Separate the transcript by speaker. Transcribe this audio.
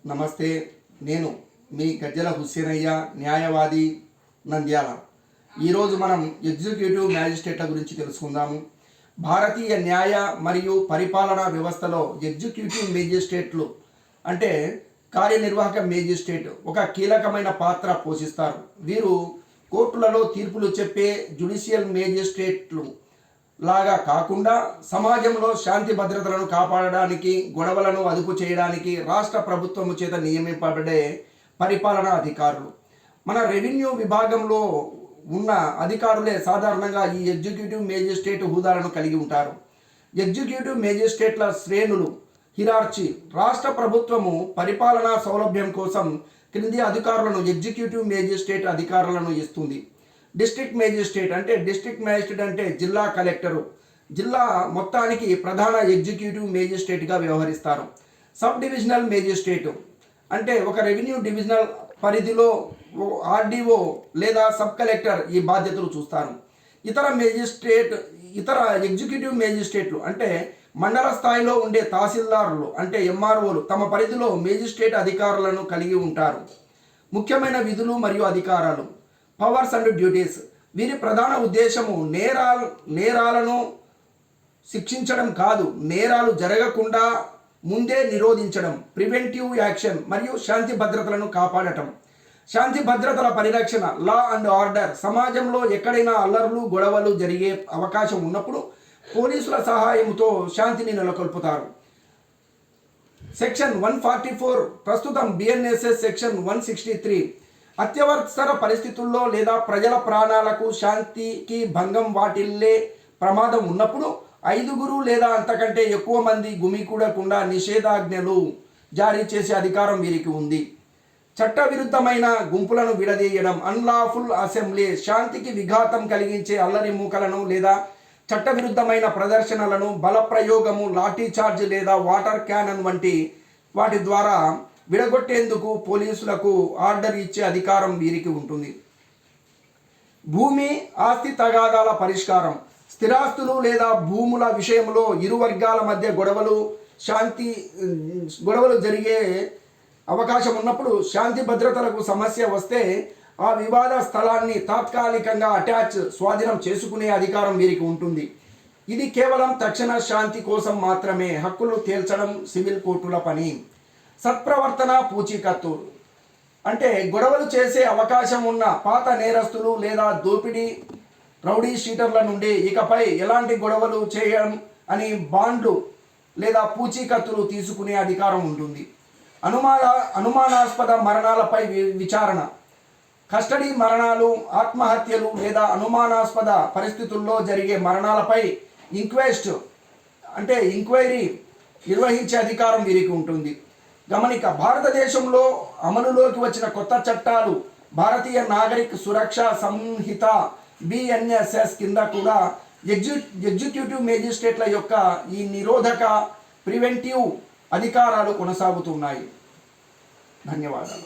Speaker 1: నమస్తే. నేను మీ గజ్జల హుస్సేనయ్య, న్యాయవాది, నంద్యాల. ఈరోజు మనం ఎగ్జిక్యూటివ్ మ్యాజిస్ట్రేట్ల గురించి తెలుసుకుందాము. భారతీయ న్యాయ మరియు పరిపాలనా వ్యవస్థలో ఎగ్జిక్యూటివ్ మేజిస్ట్రేట్లు అంటే కార్యనిర్వాహక మేజిస్ట్రేట్ ఒక కీలకమైన పాత్ర పోషిస్తారు. వీరు కోర్టులలో తీర్పులు చెప్పే జ్యుడిషియల్ మేజిస్ట్రేట్లు లాగా కాకుండా సమాజంలో శాంతి భద్రతలను కాపాడడానికి, గొడవలను అదుపు చేయడానికి రాష్ట్ర ప్రభుత్వము చేత నియమింపబడే పరిపాలనా అధికారులు. మన రెవెన్యూ విభాగంలో ఉన్న అధికారులే సాధారణంగా ఈ ఎగ్జిక్యూటివ్ మేజిస్ట్రేట్ హోదాలను కలిగి ఉంటారు. ఎగ్జిక్యూటివ్ మేజిస్ట్రేట్ల శ్రేణులు హిరార్చీ. రాష్ట్ర ప్రభుత్వము పరిపాలనా సౌలభ్యం కోసం క్రింది అధికారులను ఎగ్జిక్యూటివ్ మేజిస్ట్రేట్ అధికారులను ఇస్తుంది. డిస్ట్రిక్ట్ మేజిస్ట్రేట్ అంటే జిల్లా కలెక్టరు. జిల్లా మొత్తానికి ప్రధాన ఎగ్జిక్యూటివ్ మేజిస్ట్రేట్గా వ్యవహరిస్తారు. సబ్ డివిజనల్ మేజిస్ట్రేట్ అంటే ఒక రెవెన్యూ డివిజనల్ పరిధిలో ఆర్డీఓ లేదా సబ్ కలెక్టర్ ఈ బాధ్యతలు చూస్తారు. ఇతర ఎగ్జిక్యూటివ్ మేజిస్ట్రేట్లు అంటే మండల స్థాయిలో ఉండే తహసీల్దారులు అంటే ఎంఆర్ఓలు తమ పరిధిలో మేజిస్ట్రేట్ అధికారులను కలిగి ఉంటారు. ముఖ్యమైన విధులు మరియు అధికారాలు. Powers and duties. వీరి ప్రధాన ఉద్దేశము నేరాలను శిక్షించడం కాదు, నేరాలు జరగకుండా ముందే నిరోధించడం, ప్రివెంటివ్ యాక్షన్ మరియు శాంతి భద్రతలను కాపాడటం. శాంతి భద్రతల పరిరక్షణ, లా అండ్ ఆర్డర్. సమాజంలో ఎక్కడైనా అల్లర్లు, గొడవలు జరిగే అవకాశం ఉన్నప్పుడు పోలీసుల సహాయంతో శాంతిని నెలకొల్పుతారు. సెక్షన్ 144 ప్రస్తుతం బిఎన్ఎస్ఎస్ సెక్షన్ 163. అత్యవసర పరిస్థితుల్లో లేదా ప్రజల ప్రాణాలకు, శాంతికి భంగం వాటిల్లే ప్రమాదం ఉన్నప్పుడు 5 లేదా అంతకంటే ఎక్కువ మంది గుమికూడకుండా నిషేధాజ్ఞలు జారీ చేసే అధికారం వీరికి ఉంది. చట్టవిరుద్ధమైన గుంపులను విడదీయడం, అన్లాఫుల్ అసెంబ్లీ. శాంతికి విఘాతం కలిగించే అల్లరి మూకలను లేదా చట్టవిరుద్ధమైన ప్రదర్శనలను బలప్రయోగము, లాఠీచార్జ్ లేదా వాటర్ క్యానన్ వంటి వాటి ద్వారా విడగొట్టేందుకు పోలీసులకు ఆర్డర్ ఇచ్చే అధికారం వీరికి ఉంటుంది. భూమి, ఆస్తి తగాదాల పరిష్కారం. స్థిరాస్తులు లేదా భూముల విషయంలో ఇరు వర్గాల మధ్య గొడవలు జరిగే అవకాశం ఉన్నప్పుడు శాంతి భద్రతలకు సమస్య వస్తే ఆ వివాద స్థలాన్ని తాత్కాలికంగా స్వాధీనం చేసుకునే అధికారం వీరికి ఉంటుంది. ఇది కేవలం తక్షణ శాంతి కోసం మాత్రమే. హక్కులు తేల్చడం సివిల్ కోర్టుల పని. సత్ప్రవర్తన పూచీకత్తు అంటే గొడవలు చేసే అవకాశం ఉన్న పాత నేరస్తులు లేదా దోపిడీ రౌడీ షీటర్ల నుండి ఇకపై ఎలాంటి గొడవలు చేయడం అని బాండ్లు లేదా పూచీకత్తులు తీసుకునే అధికారం ఉంటుంది. అనుమానాస్పద మరణాలపై విచారణ. కస్టడీ మరణాలు, ఆత్మహత్యలు లేదా అనుమానాస్పద పరిస్థితుల్లో జరిగే మరణాలపై ఎంక్వైరీ నిర్వహించే అధికారం వీరికి ఉంటుంది. గమనిక. భారతదేశంలో అమలులోకి వచ్చిన కొత్త చట్టాలు భారతీయ నాగరిక సురక్ష సంహిత బిఎన్ఎస్ఎస్ కింద కూడా ఎగ్జిక్యూటివ్ మేజిస్ట్రేట్ల యొక్క ఈ నిరోధక ప్రివెంటివ్ అధికారాలు కొనసాగుతున్నాయి. ధన్యవాదాలు.